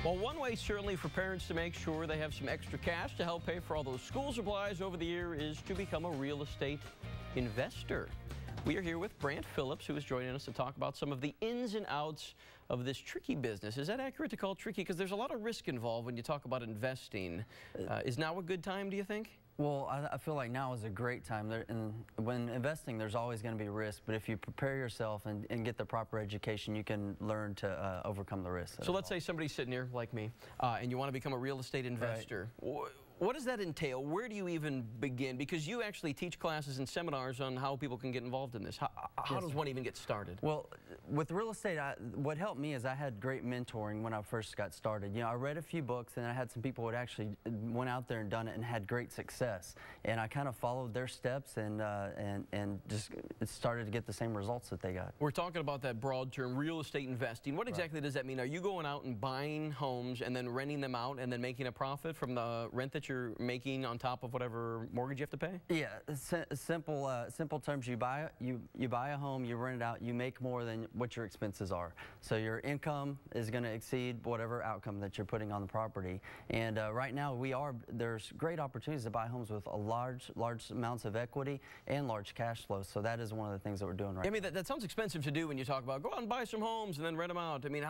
Well, one way certainly for parents to make sure they have some extra cash to help pay for all those school supplies over the year is to become a real estate investor. We are here with Brant Phillips, who is joining us to talk about some of the ins and outs of this tricky business. Is that accurate to call it tricky? Because there's a lot of risk involved when you talk about investing. Is now a good time, do you think? Well, I feel like now is a great time. When investing, there's always going to be risk, but if you prepare yourself and get the proper education, you can learn to overcome the risk. So let's say somebody's sitting here like me, and you want to become a real estate investor. Right. What does that entail? Where do you even begin? Because you actually teach classes and seminars on how people can get involved in this. How does one even get started? Well, with real estate, what helped me is I had great mentoring when I first got started. You know, I read a few books, and I had some people who actually went out there and done it and had great success. And I kind of followed their steps and just started to get the same results that they got. We're talking about that broad term, real estate investing. What exactly does that mean? Are you going out and buying homes and then renting them out and then making a profit from the rent that you're making on top of whatever mortgage you have to pay? Yeah, simple terms. You buy a home, you rent it out, you make more than what your expenses are. So your income is going to exceed whatever outcome that you're putting on the property. And right now there's great opportunities to buy homes with a large amounts of equity and large cash flow. So that is one of the things that we're doing right now. I mean, that sounds expensive to do when you talk about go out and buy some homes and then rent them out. I mean,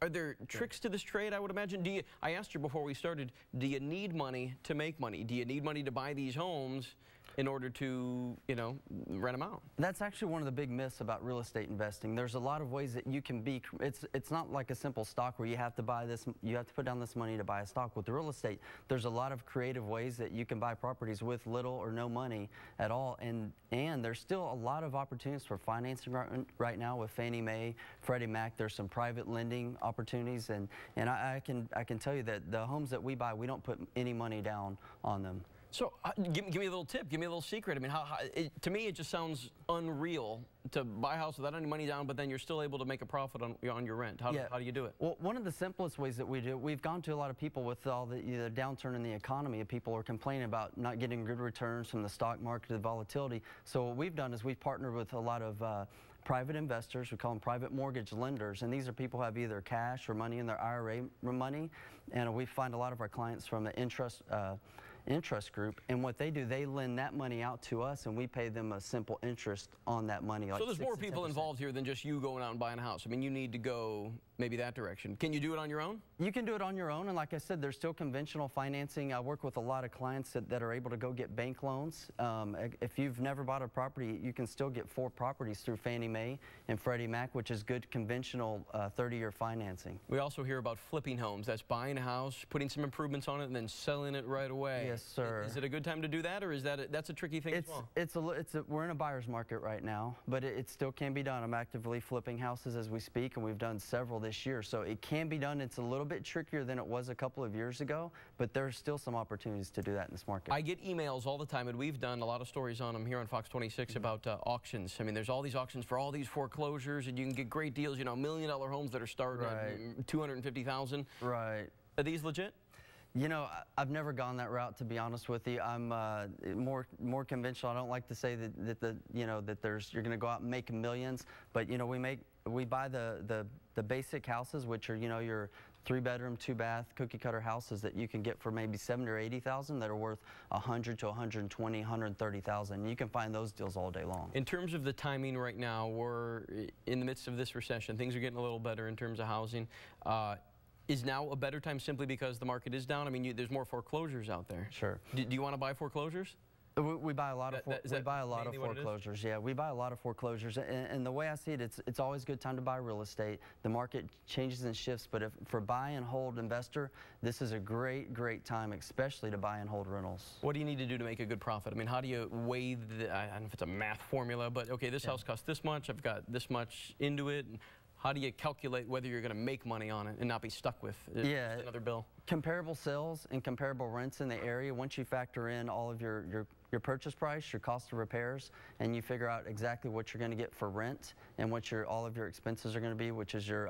are there tricks to this trade, I would imagine? I asked you before we started, do you need money to make money? Do you need money to buy these homes in order to, you know, rent them out? That's actually one of the big myths about real estate investing. There's a lot of ways that you can be, it's not like a simple stock where you have to buy this, you have to put down this money to buy a stock. With the real estate, there's a lot of creative ways that you can buy properties with little or no money at all. And there's still a lot of opportunities for financing right now with Fannie Mae, Freddie Mac. There's some private lending opportunities, and I can tell you that the homes that we buy, we don't put any money down on them. So give me a little tip, give me a little secret. I mean, to me, it just sounds unreal to buy a house without any money down, but then you're still able to make a profit on your rent. How do you do it? Well, one of the simplest ways that we do it, we've gone to a lot of people with all the downturn in the economy. People are complaining about not getting good returns from the stock market, the volatility. So what we've done is we've partnered with a lot of private investors. We call them private mortgage lenders, and these are people who have either cash or money in their IRA money, and we find a lot of our clients from the interest group, and what they do, they lend that money out to us, and we pay them a simple interest on that money. Like so there's more people involved here than just you going out and buying a house. I mean, you need to go maybe that direction. Can you do it on your own? You can do it on your own, and like I said, there's still conventional financing. I work with a lot of clients that are able to go get bank loans. If you've never bought a property, you can still get 4 properties through Fannie Mae and Freddie Mac, which is good conventional 30-year financing. We also hear about flipping homes. That's buying a house, putting some improvements on it, and then selling it right away. Yes, sir. Is it a good time to do that, or is that's a tricky thing as well? We're in a buyer's market right now, but it still can be done. I'm actively flipping houses as we speak, and we've done several this year, so it can be done. It's a little bit trickier than it was a couple of years ago, but there's still some opportunities to do that in this market. I get emails all the time, and we've done a lot of stories on them here on Fox 26 about auctions. I mean, there's all these auctions for all these foreclosures, and you can get great deals, you know, $1 million homes that are starting at $250,000. Right. Are these legit? You know, I've never gone that route, to be honest with you. I'm more conventional. I don't like to say that you're going to go out and make millions, but you know, we buy the basic houses, which are, you know, your 3-bedroom, 2-bath, cookie-cutter houses that you can get for maybe $70,000 or $80,000 that are worth $100,000 to $120,000, $130,000. You can find those deals all day long. In terms of the timing right now, we're in the midst of this recession. Things are getting a little better in terms of housing. Is now a better time simply because the market is down? I mean, there's more foreclosures out there. Sure. Do you want to buy foreclosures? We buy a lot of foreclosures. Yeah, we buy a lot of foreclosures, and the way I see it, it's always a good time to buy real estate. The market changes and shifts, but for buy and hold investor, this is a great time, especially to buy and hold rentals. What do you need to do to make a good profit? I mean, how do you weigh I don't know if it's a math formula, but okay, this house costs this much. I've got this much into it. How do you calculate whether you're going to make money on it and not be stuck with another bill? Comparable sales and comparable rents in the area. Once you factor in all of your purchase price, your cost of repairs, and you figure out exactly what you're going to get for rent and what all of your expenses are going to be, which is your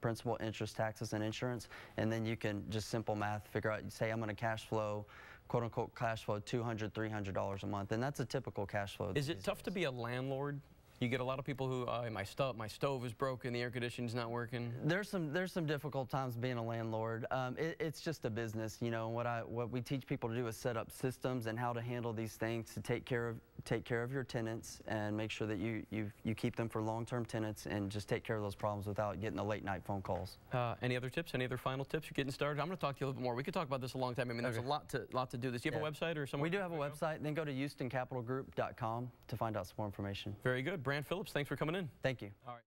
principal, interest, taxes, and insurance, and then you can just simple math figure out. You say I'm going to cash flow, quote-unquote cash flow, $200, $300 a month, and that's a typical cash flow. Is it tough to be a landlord? You get a lot of people who, my stove is broken, the air conditioning's not working. There's some difficult times being a landlord. It's just a business, you know. What we teach people to do is set up systems and how to handle these things to take care of your tenants and make sure that you keep them for long-term tenants and just take care of those problems without getting the late-night phone calls. Any other tips? Any other final tips? You're getting started. I'm going to talk to you a little bit more. We could talk about this a long time. I mean, there's a lot to do this. Do you have a website or something? We do have a website. Then go to HoustonCapitalGroup.com to find out some more information. Very good. Brant Phillips, thanks for coming in. Thank you. All right.